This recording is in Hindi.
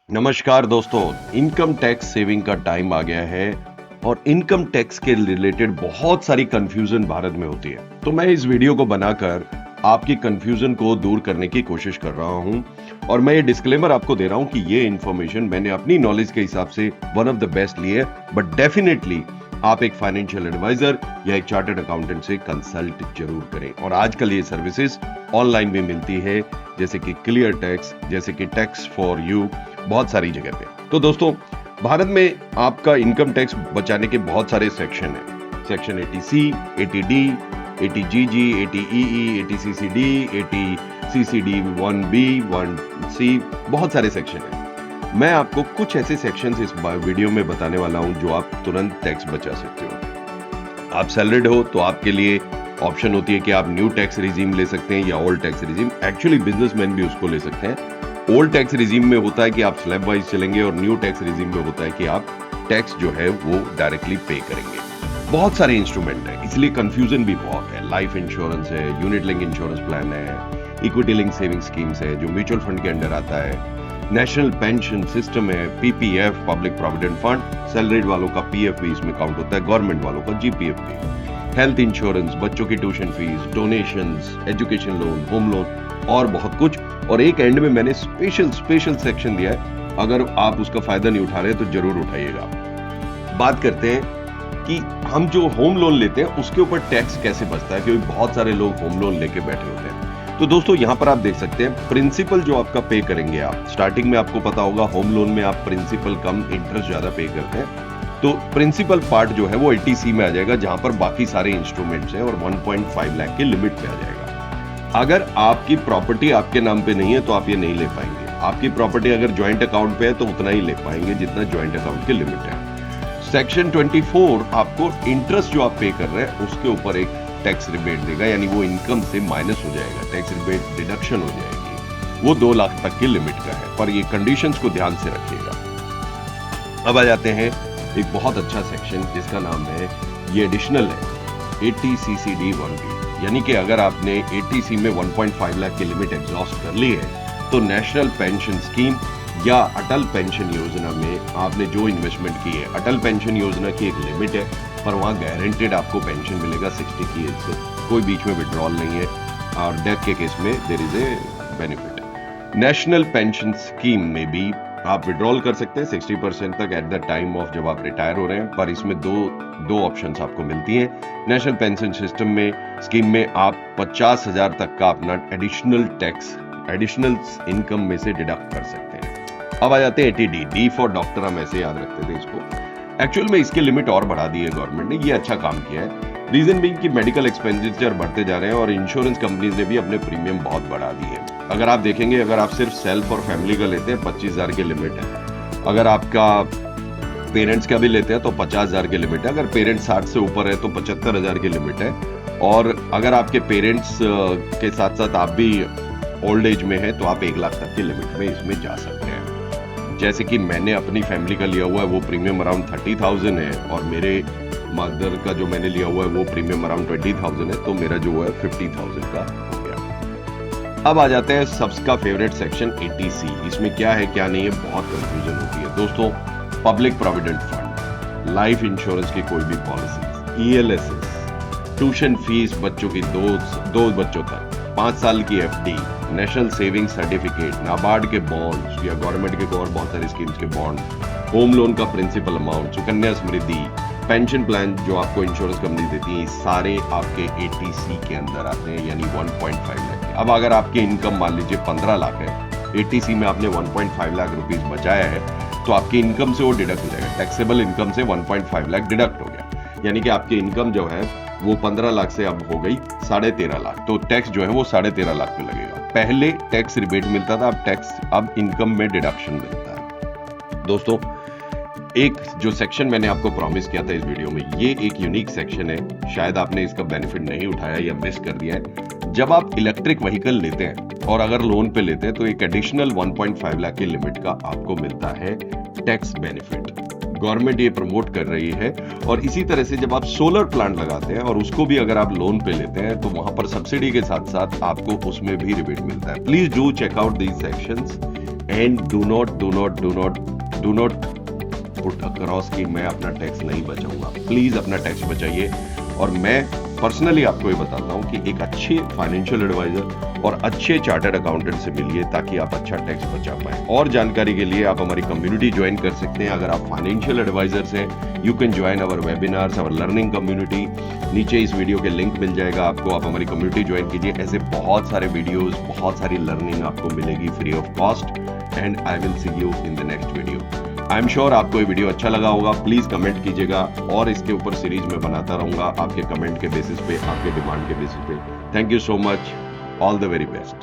नमस्कार दोस्तों, इनकम टैक्स सेविंग का टाइम आ गया है और इनकम टैक्स के रिलेटेड बहुत सारी कंफ्यूजन भारत में होती है। तो मैं इस वीडियो को बनाकर आपकी कंफ्यूजन को दूर करने की कोशिश कर रहा हूं और मैं ये डिस्क्लेमर आपको दे रहा हूं कि ये इन्फॉर्मेशन मैंने अपनी नॉलेज के हिसाब से वन ऑफ द बेस्ट ली है, बट डेफिनेटली आप एक फाइनेंशियल एडवाइजर या एक चार्टर्ड अकाउंटेंट से कंसल्ट जरूर करें। और आजकल ये सर्विसेज ऑनलाइन भी मिलती है, जैसे कि क्लियर टैक्स, जैसे कि टैक्स फॉर यू, बहुत सारी जगह पे। तो दोस्तों, भारत में आपका इनकम टैक्स बचाने के बहुत सारे सेक्शन हैं। Section 80C, 80D, 80GG, 80EE, 80CCD, 80CCD 1B, 1C, बहुत सारे सेक्शन हैं। मैं आपको कुछ ऐसे सेक्शंस इस वीडियो में बताने वाला हूं जो आप तुरंत टैक्स बचा सकते हो। आप सैलरीड हो तो आपके लिए ऑप्शन होती है कि आप न्यू टैक्स रिजीम ले सकते हैं या old tax regime. Actually businessman भी उसको ले सकते हैं। ओल्ड टैक्स रिजीम में होता है कि आप स्लैब वाइज चलेंगे और न्यू टैक्स रिजीम में होता है कि आप टैक्स जो है वो डायरेक्टली पे करेंगे। बहुत सारे इंस्ट्रूमेंट है, इसलिए कंफ्यूजन भी बहुत है। लाइफ इंश्योरेंस है, यूनिट लिंक इंश्योरेंस प्लान है, इक्विटी लिंक सेविंग स्कीम्स है जो म्यूचुअल फंड के अंडर आता है, नेशनल पेंशन सिस्टम है, PPF public provident fund, salaried वालों का पीएफ भी इसमें काउंट होता है, गवर्नमेंट वालों का जीपीएफ भी, हेल्थ इंश्योरेंस, बच्चों की tuition fees, donations, education loan, home loan और बहुत कुछ। और एक एंड में मैंने स्पेशल सेक्शन दिया है, अगर आप उसका फायदा नहीं उठा रहे तो जरूर उठाइएगा। बात करते हैं कि हम जो होम लोन लेते हैं उसके ऊपर टैक्स कैसे बचता है, क्योंकि बहुत सारे लोग होम लोन लेके बैठे होते हैं। तो दोस्तों, यहां पर आप देख सकते हैं प्रिंसिपल जो आपका पे करेंगे आप स्टार्टिंग में, आपको पता होगा होम लोन में आप प्रिंसिपल कम इंटरेस्ट ज्यादा पे करते हैं। तो प्रिंसिपल पार्ट जो है वो 80C में आ जाएगा, जहां पर बाकी सारे इंस्ट्रूमेंट्स हैं, और 1.5 लाख के लिमिट पे आ जाएगा। अगर आपकी प्रॉपर्टी आपके नाम पे नहीं है तो आप ये नहीं ले पाएंगे। आपकी प्रॉपर्टी अगर ज्वाइंट अकाउंट पे है तो उतना ही ले पाएंगे जितना ज्वाइंट अकाउंट की लिमिट है। सेक्शन 24 आपको इंटरेस्ट जो आप पे कर रहे हैं उसके ऊपर एक टैक्स रिबेट देगा, यानी वो इनकम से माइनस हो जाएगा, टैक्स रिबेट डिडक्शन हो जाएगी। वो 2 लाख तक की लिमिट का है, पर ये कंडीशंस को ध्यान से रखिएगा। अब आ जाते हैं एक बहुत अच्छा सेक्शन जिसका नाम है, ये एडिशनल है, 80CCD 1B, यानी कि अगर आपने 80C में 1.5 लाख की लिमिट एग्जॉस्ट कर ली है तो नेशनल पेंशन स्कीम या अटल पेंशन योजना में आपने जो इन्वेस्टमेंट की है, अटल पेंशन योजना की एक लिमिट है, पर वहां गारंटेड आपको पेंशन मिलेगा 60 की एज से, कोई बीच में विड्रॉल नहीं है, और डेथ के केस में there is a benefit. National pension scheme में भी आप विड्रॉल कर सकते हैं 60% तक एट द टाइम ऑफ जब आप रिटायर हो रहे हैं, पर इसमें दो ऑप्शंस आपको मिलती हैं। नेशनल पेंशन सिस्टम में स्कीम में आप 50,000 तक का अपना एडिशनल इनकम में से डिडक्ट कर सकते हैं। अब आ जाते हैं 80D, डी फॉर डॉक्टर, हम ऐसे याद रखते थे इसको। एक्चुअल में इसकी लिमिट और बढ़ा दी है गवर्नमेंट ने, ये अच्छा काम किया है। रीजन बीइंग कि मेडिकल एक्सपेंडिचर बढ़ते जा रहे हैं और इंश्योरेंस कंपनीज ने भी अपने प्रीमियम बहुत बढ़ा दिए हैं। अगर आप देखेंगे, अगर आप सिर्फ सेल्फ और फैमिली का लेते हैं 25,000 की लिमिट है, अगर आपका पेरेंट्स का भी लेते हैं तो 50,000 की लिमिट है, अगर पेरेंट्स 60 से ऊपर है तो 75,000 की लिमिट है, और अगर आपके पेरेंट्स के साथ साथ आप भी ओल्ड एज में है तो आप 1 लाख तक की लिमिट में इसमें जा सकते हैं। जैसे कि मैंने अपनी फैमिली का लिया हुआ है वो प्रीमियम अराउंड 30,000 है, और मेरे मदर का जो मैंने लिया हुआ है वो प्रीमियम अराउंड 20,000 है, तो मेरा जो है 50,000 का हो गया। अब आ जाते हैं सबका फेवरेट सेक्शन 80C। इसमें क्या है क्या नहीं है, बहुत कंफ्यूजन होती है दोस्तों। Public provident fund, life insurance की कोई भी पॉलिसी, ELSS, ट्यूशन फीस बच्चों की दो बच्चों तक, 5 साल की FD, national saving certificate, NABARD के बॉन्ड्स या गवर्नमेंट के और बहुत सारी स्कीम्स के बॉन्ड, होम लोन का principal amount, Sukanya Samriddhi, pension plan जो आपको इंश्योरेंस कंपनी देती है, सारे आपके 80C के अंदर आते हैं, यानी 1.5 लाख। अब अगर आपकी इनकम मान लीजिए 15 लाख है, 80C में आपने 1.5 लाख रुपीज बचाया है, तो आपकी इनकम से वो डिडक्ट हो जाएगा। टैक्सेबल इनकम से 1.5 लाख डिडक्ट हो गया, यानी कि आपकी इनकम जो है वो 15 लाख से अब हो गई 13.5 लाख, तो टैक्स जो है वो 13.5 लाख पे लगेगा। पहले टैक्स रिबेट मिलता था, अब इनकम में डिडक्शन मिलता है। दोस्तों, एक जो सेक्शन मैंने आपको प्रॉमिस किया था इस वीडियो में, ये एक यूनिक सेक्शन है, शायद आपने इसका बेनिफिट नहीं उठाया या मिस कर दिया है। जब आप इलेक्ट्रिक व्हीकल लेते हैं और अगर लोन पे लेते हैं तो एक एडिशनल 1.5 लाख की लिमिट का आपको मिलता है टैक्स बेनिफिट। गवर्नमेंट ये प्रमोट कर रही है। और इसी तरह से जब आप सोलर प्लांट लगाते हैं और उसको भी अगर आप लोन पे लेते हैं तो वहां पर सब्सिडी के साथ साथ आपको उसमें भी रिबेट मिलता है। Please do check out these sections. And do not put across कि मैं अपना टैक्स नहीं बचाऊंगा। प्लीज अपना टैक्स बचाइए। और मैं पर्सनली आपको ये बताता हूं कि एक अच्छे फाइनेंशियल एडवाइजर और अच्छे चार्टर्ड अकाउंटेंट से मिलिए ताकि आप अच्छा टैक्स बचा पाए। और जानकारी के लिए आप हमारी कम्युनिटी ज्वाइन कर सकते हैं। अगर आप फाइनेंशियल एडवाइजर्स हैं, you can join our webinars, our learning community. नीचे इस वीडियो के लिंक मिल जाएगा आपको, आप हमारी कम्युनिटी ज्वाइन कीजिए। ऐसे बहुत सारे वीडियोस, बहुत सारी लर्निंग आपको मिलेगी free of cost. And I will see you in the next video. I am sure आपको ये वीडियो अच्छा लगा होगा। प्लीज कमेंट कीजिएगा और इसके ऊपर सीरीज में बनाता रहूंगा आपके कमेंट के बेसिस पे, आपके डिमांड के बेसिस पे। Thank you so much. All the very best.